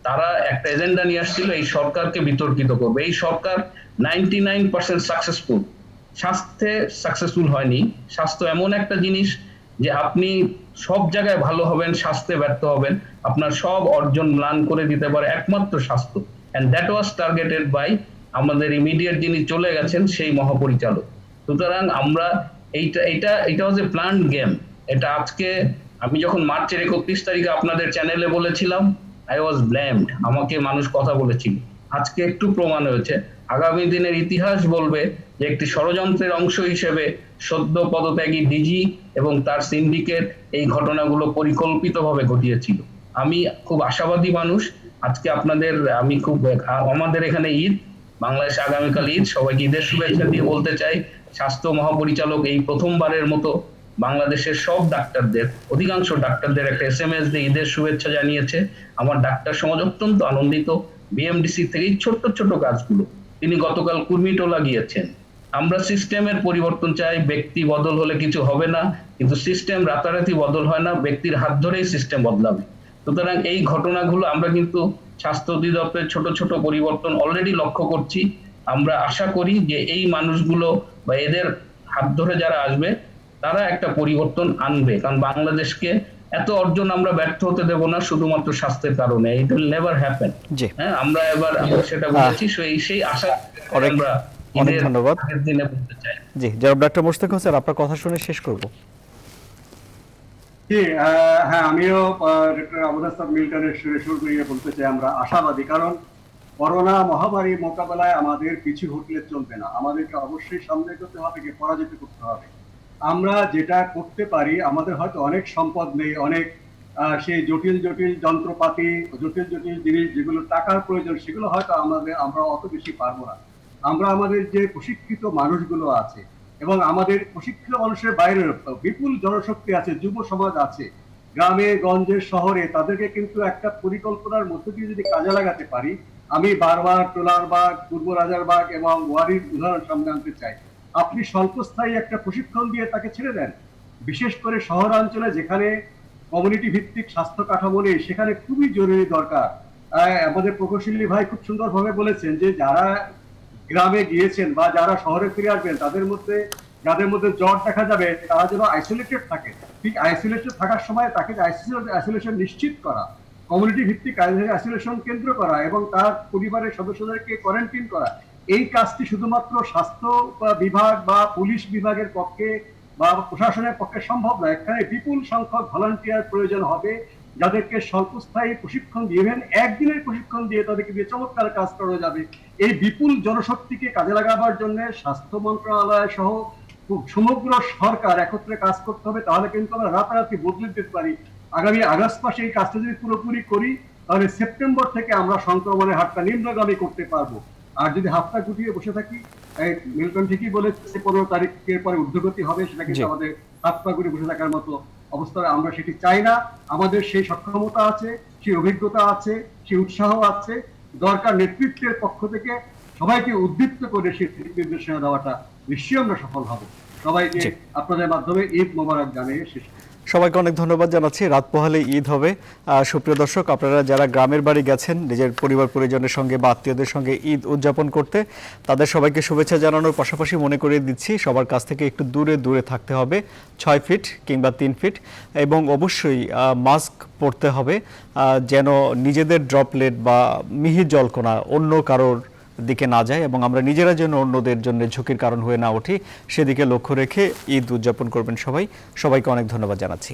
তারা একটা এজেন্ডা নিয়ে আসছিল এই সরকারকে বিতর্কিত করবে। এই সরকার 99% সাকসেসফুল, স্বাস্থ্যে সাকসেসফুল হয়নি। স্বাস্থ্য এমন একটা জিনিস যে আপনি সব জায়গায় ভালো হবেন, স্বাস্থ্যে ব্যর্থ হবেন, আপনার সব অর্জন ম্লান করে দিতে পারে একমাত্র স্বাস্থ্য। And that was targeted by আমাদের ইমিডিয়েট যিনি চলে গেছেন সেই মহাপরিচালক। সুতরাং আমরা এইটা ওয়াজ এ প্ল্যান্ড গেম। এটা আজকে আমি যখন মার্চের 31 তারিখে আপনাদের চ্যানেলে বলেছিলাম, আই ওয়াজ ব্লেমড, আমাকে মানুষ কথা বলেছিল। আজকে একটু প্রমাণ হয়েছে। আগামী দিনের ইতিহাস বলবে যে একটি ষড়যন্ত্রের অংশ হিসেবে সদ্য পদত্যাগী ডিজি এবং তার সিন্ডিকেট এই ঘটনাগুলো পরিকল্পিতভাবে ঘটিয়েছিল। আমি খুব আশাবাদী মানুষ। আজকে আমাদের এখানে ঈদ, বাংলাদেশে আগামীকাল ঈদ, সবাইকে ঈদের শুভেচ্ছা দিয়ে বলতে চাই, স্বাস্থ্য মহাপরিচালক এই প্রথমবারের মতো বাংলাদেশের সব ডাক্তারদের, অধিকাংশ ডাক্তারদের একটা SMS দিয়ে ঈদের শুভেচ্ছা জানিয়েছে। আমার ডাক্তার সমাজ অত্যন্ত আনন্দিত। বিএমডিসি থেকে ছোট্ট ছোট কাজগুলো, তিনি গতকাল কুর্মিটোলা গিয়েছেন। আমরা সিস্টেমের পরিবর্তন চাই, ব্যক্তি বদল হলে কিছু হবে না, কিন্তু সিস্টেম রাতারাতি বদল হয় না, ব্যক্তির হাত ধরেই সিস্টেম বদলাবে। সুতরাং এই ঘটনাগুলো আমরা কিন্তু স্বাস্থ্য অধিদপ্তরের ছোট ছোট পরিবর্তন অলরেডি লক্ষ্য করছি। আমরা আশা করি যে এই মানুষগুলো বা এদের হাত ধরে যারা আসবে তারা একটা পরিবর্তন আনবে, কারণ বাংলাদেশকে এত অর্জন আমরা ব্যর্থ হতে দেব না শুধুমাত্র স্বাস্থ্যের কারণে। It will never happen. হ্যাঁ, আমরা সেটা বলেছি, সেই আশা আমরা অনেক ধন্যবাদ। দিনে বলতে চাই। জি, জনাব ডক্টর মোশতাক হোসেন, আপনার কথা শুনে শেষ করব। জি, হ্যাঁ, আমিও ডক্টর আবুল হাসান মিল্টনের সুরে সুর মিলিয়ে বলতে চাই আমরা আশাবাদী, কারণ করোনা মহামারী মোকাবেলায় আমাদের পিছু হটলে চলবে না। আমাদেরকে অবশ্যই সামনে এগোতে হবে, পরাজিত করতে হবে। আমরা যেটা করতে পারি, আমাদের হয়তো অনেক সম্পদ নেই, অনেক সেই জটিল জটিল যন্ত্রপাতি, জটিল জটিল জিনিস যেগুলো টাকার প্রয়োজন, সেগুলো হয়তো আমরা অত বেশি পারবো না। আমরা আমাদের যে প্রশিক্ষিত মানুষগুলো আছে এবং আমাদের প্রশিক্ষিত মানুষের বাইরে বিপুল জনশক্তি আছে, যুব সমাজ আছে গ্রামে গঞ্জে শহরে, তাদেরকে কিন্তু একটা পরিকল্পনার মধ্যে দিয়ে যদি কাজে লাগাতে পারি। আমি বারবার টোলারবাগ, পূর্ব রাজারবাগ এবং ওয়ারির উদাহরণ সামনে আনতে চাই। আপনি স্বল্পস্থায়ী একটা প্রশিক্ষণ দিয়ে তাকে ছেড়ে দেন, বিশেষ করে শহরাঞ্চলে যেখানে কমিউনিটি ভিত্তিক স্বাস্থ্য কাঠামো নেই, সেখানে খুবই জরুরি দরকার। আমাদের প্রকৌশলী ভাই খুব সুন্দরভাবে বলেছেন যে যারা গ্রামে গিয়েছেন বা যারা শহরে ফিরে আসবেন, যাদের মধ্যে জ্বর দেখা যাবে, তারা যেন আইসোলেটেড থাকে। ঠিক আইসোলেটেড থাকার সময় তাকে আইসোলেশন নিশ্চিত করা, কমিউনিটি ভিত্তিক আইসোলেশন কেন্দ্র করা এবং তার পরিবারের সদস্যদেরকে কোয়ারেন্টাইন করা, এই কাজটি শুধুমাত্র স্বাস্থ্য বিভাগ বা পুলিশ বিভাগের পক্ষে বা প্রশাসনের পক্ষে সম্ভব নয়। এখানে বিপুল সংখ্যক ভলান্টিয়ার প্রয়োজন হবে, যাদেরকে স্বল্পস্থায়ী প্রশিক্ষণ দিবেন, একদিনের প্রশিক্ষণ দিয়ে তাদেরকে দিয়ে চমৎকার কাজ করা যাবে। এই বিপুল জনশক্তিকে কাজে লাগাবার জন্য স্বাস্থ্য মন্ত্রণালয় সহ সমগ্র সরকার একত্রে কাজ করতে হবে। তাহলে কিন্তু আমরা রাতারাতি বদলে দিতে পারি। আগামী আগস্ট মাসে এই কাজটা যদি পুরোপুরি করি, তাহলে সেপ্টেম্বর থেকে আমরা সংক্রমণের হারটা নিম্নগামী করতে পারবো। আর যদি হাতটা গুটিয়ে বসে থাকি, মিল্টন ঠিকই বলেছে 15 তারিখের পরে ঊর্ধ্বগতি হবে, সেটা কিন্তু আমাদের হাত পা গুটিয়ে বসে থাকার মতো অবস্থা, আমরা সেটি চাই না। আমাদের সেই সক্ষমতা আছে, সেই অভিজ্ঞতা আছে, সেই উৎসাহ আছে। দরকার নেতৃত্বের পক্ষ থেকে সবাইকে উদ্দীপ্ত করে সেই নির্দেশনা দেওয়াটা, নিশ্চয়ই আমরা সফল হব। সবাইকে আপনাদের মাধ্যমে ঈদ মোবারক জানিয়ে শেষ। সবাইকে অনেক ধন্যবাদ জানাচ্ছি। রাত পোহালে ঈদ হবে। সুপ্রিয় দর্শক, আপনারা যারা গ্রামের বাড়ি গেছেন নিজের পরিবার পরিজনের সঙ্গে বা আত্মীয়দের সঙ্গে ঈদ উদযাপন করতে, তাদের সবাইকে শুভেচ্ছা জানানোর পাশাপাশি মনে করিয়ে দিচ্ছি সবার কাছ থেকে একটু দূরে দূরে থাকতে হবে, 6 ফিট কিংবা 3 ফিট, এবং অবশ্যই মাস্ক পরতে হবে, যেন নিজেদের ড্রপলেট বা মিহির জলকণা অন্য কারোর দিকে না যায় এবং আমরা নিজেরা যেন অন্যদের জন্য ঝুঁকির কারণ হয়ে না উঠি, সেদিকে লক্ষ্য রেখে ঈদ উদযাপন করবেন সবাই। সবাইকে অনেক ধন্যবাদ জানাচ্ছি।